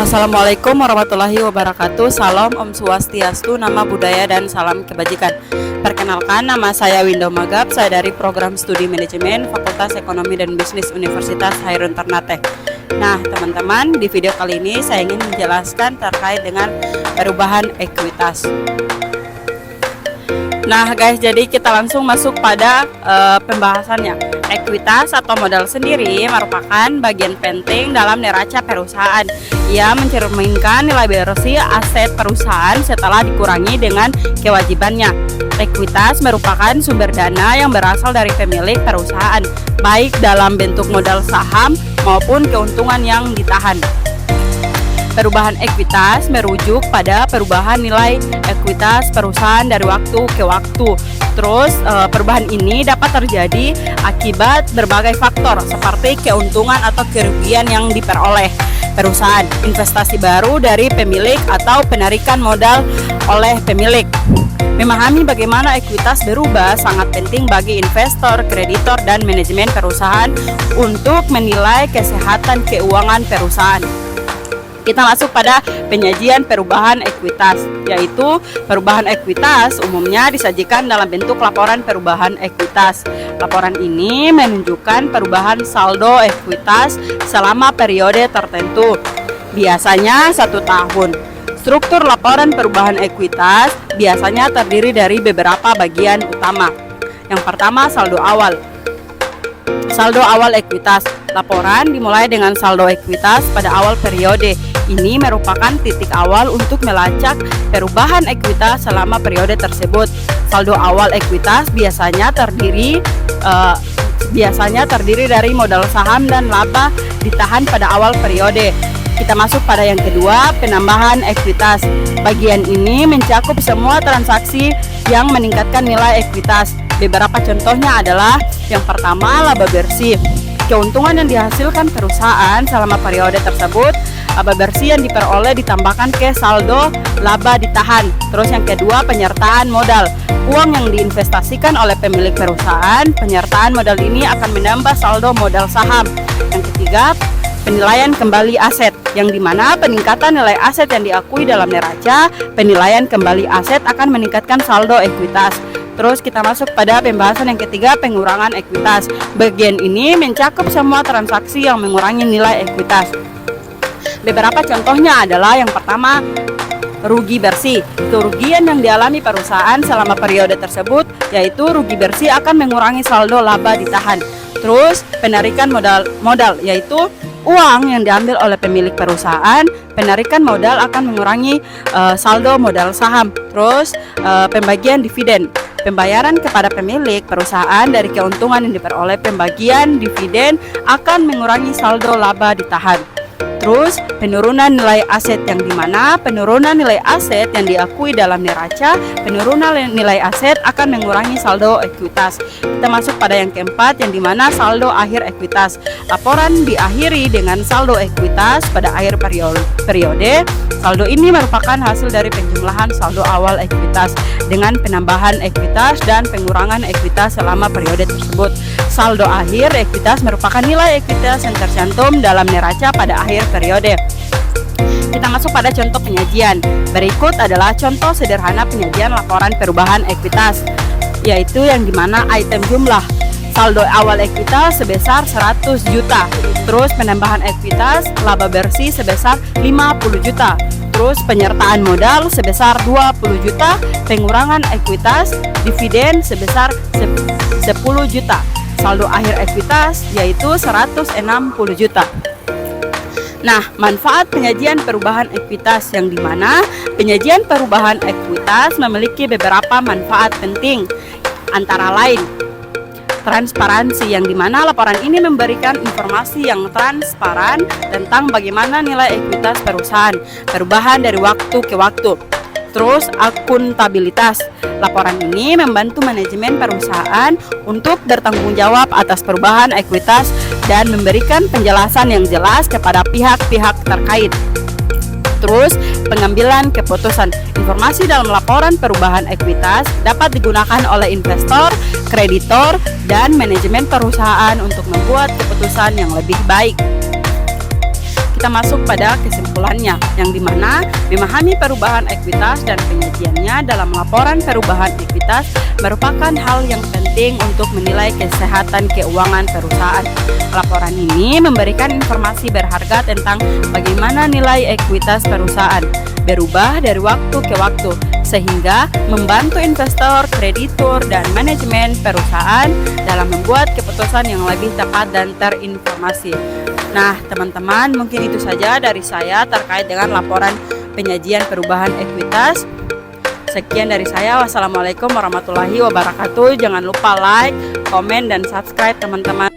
Assalamualaikum warahmatullahi wabarakatuh. Salam Om Swastiastu, nama budaya dan salam kebajikan. Perkenalkan, nama saya Window Magab. Saya dari Program Studi Manajemen Fakultas Ekonomi dan Bisnis Universitas Hairun Ternate. Nah teman-teman, di video kali ini saya ingin menjelaskan terkait dengan perubahan ekuitas. Nah guys, jadi kita langsung masuk pada pembahasannya. Ekuitas atau modal sendiri merupakan bagian penting dalam neraca perusahaan. Ia mencerminkan nilai bersih aset perusahaan setelah dikurangi dengan kewajibannya. Ekuitas merupakan sumber dana yang berasal dari pemilik perusahaan, baik dalam bentuk modal saham maupun keuntungan yang ditahan. Perubahan ekuitas merujuk pada perubahan nilai ekuitas perusahaan dari waktu ke waktu. Terus perubahan ini dapat terjadi akibat berbagai faktor seperti keuntungan atau kerugian yang diperoleh perusahaan, investasi baru dari pemilik atau penarikan modal oleh pemilik. Memahami bagaimana ekuitas berubah sangat penting bagi investor, kreditor, dan manajemen perusahaan untuk menilai kesehatan keuangan perusahaan. Kita masuk pada penyajian perubahan ekuitas, yaitu perubahan ekuitas umumnya disajikan dalam bentuk laporan perubahan ekuitas. Laporan ini menunjukkan perubahan saldo ekuitas selama periode tertentu, biasanya 1 tahun. Struktur laporan perubahan ekuitas biasanya terdiri dari beberapa bagian utama. Yang pertama, saldo awal. Saldo awal ekuitas. Laporan dimulai dengan saldo ekuitas pada awal periode. Ini merupakan titik awal untuk melacak perubahan ekuitas selama periode tersebut. Saldo awal ekuitas biasanya terdiri dari modal saham dan laba ditahan pada awal periode. Kita masuk pada yang kedua, penambahan ekuitas. Bagian ini mencakup semua transaksi yang meningkatkan nilai ekuitas. Beberapa contohnya adalah yang pertama, laba bersih. Keuntungan yang dihasilkan perusahaan selama periode tersebut, laba bersih yang diperoleh ditambahkan ke saldo laba ditahan. Terus yang kedua, penyertaan modal. Uang yang diinvestasikan oleh pemilik perusahaan, penyertaan modal ini akan menambah saldo modal saham. Yang ketiga, penilaian kembali aset, yang dimana peningkatan nilai aset yang diakui dalam neraca, penilaian kembali aset akan meningkatkan saldo ekuitas. Terus kita masuk pada pembahasan yang ketiga, pengurangan ekuitas. Bagian ini mencakup semua transaksi yang mengurangi nilai ekuitas. Beberapa contohnya adalah yang pertama, rugi bersih. Kerugian yang dialami perusahaan selama periode tersebut, yaitu rugi bersih akan mengurangi saldo laba ditahan. Terus penarikan modal, yaitu uang yang diambil oleh pemilik perusahaan, penarikan modal akan mengurangi saldo modal saham. Terus pembagian dividen. Pembayaran kepada pemilik perusahaan dari keuntungan yang diperoleh pembagian dividen akan mengurangi saldo laba ditahan. Terus penurunan nilai aset, yang dimana penurunan nilai aset yang diakui dalam neraca, penurunan nilai aset akan mengurangi saldo ekuitas. Kita masuk pada yang keempat, yang dimana saldo akhir ekuitas. Laporan diakhiri dengan saldo ekuitas pada akhir periode. Saldo ini merupakan hasil dari penjumlahan saldo awal ekuitas dengan penambahan ekuitas dan pengurangan ekuitas selama periode tersebut. Saldo akhir ekuitas merupakan nilai ekuitas yang tercantum dalam neraca pada akhir periode. Kita masuk pada contoh penyajian. Berikut adalah contoh sederhana penyajian laporan perubahan ekuitas, yaitu yang dimana item jumlah. Saldo awal ekuitas sebesar 100 juta. Terus penambahan ekuitas laba bersih sebesar 50 juta. Terus penyertaan modal sebesar 20 juta. Pengurangan ekuitas dividen sebesar 10 juta. Saldo akhir ekuitas yaitu 160 juta. Nah, manfaat penyajian perubahan ekuitas, yang dimana penyajian perubahan ekuitas memiliki beberapa manfaat penting, antara lain transparansi, yang dimana laporan ini memberikan informasi yang transparan tentang bagaimana nilai ekuitas perusahaan, perubahan dari waktu ke waktu. Terus akuntabilitas. Laporan ini membantu manajemen perusahaan untuk bertanggung jawab atas perubahan ekuitas dan memberikan penjelasan yang jelas kepada pihak-pihak terkait. Terus pengambilan keputusan. Informasi dalam laporan perubahan ekuitas dapat digunakan oleh investor, kreditor, dan manajemen perusahaan untuk membuat keputusan yang lebih baik. kita masuk pada kesimpulannya, yang dimana memahami perubahan ekuitas dan penyajiannya dalam laporan perubahan ekuitas merupakan hal yang penting untuk menilai kesehatan keuangan perusahaan. Laporan ini memberikan informasi berharga tentang bagaimana nilai ekuitas perusahaan berubah dari waktu ke waktu, sehingga membantu investor, kreditur, dan manajemen perusahaan dalam membuat keputusan yang lebih tepat dan terinformasi. Nah, teman-teman, mungkin itu saja dari saya terkait dengan laporan penyajian perubahan ekuitas. Sekian dari saya. Wassalamualaikum warahmatullahi wabarakatuh. Jangan lupa like, komen, dan subscribe, teman-teman.